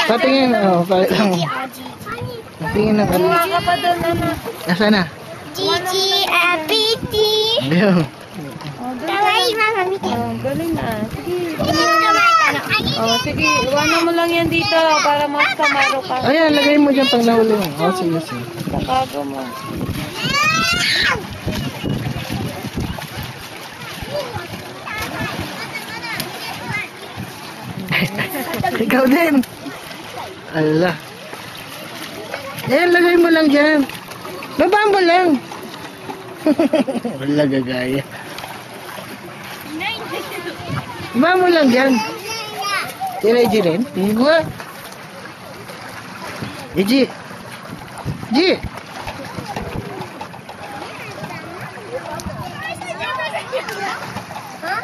Patingin, patingin ng ano. Kuha ka pa doon, ano. Nasaan na? Gigi, Piti. Ayun. Kawai, Mama Miki. Galing na. Sige. Sige. Sige. Iwanan mo lang yan dito para mas kamaro ka. Ayan, lagay mo dyan pang nahuli mo. Sige, sige. Takago mo. Ikaw din. Allah. Ayan, lagay mo lang dyan. Baba mo lang. Wala gagaya. Baba mo lang dyan. Tira, Iji rin. Tingin mo nga. Iji. Iji. Huh?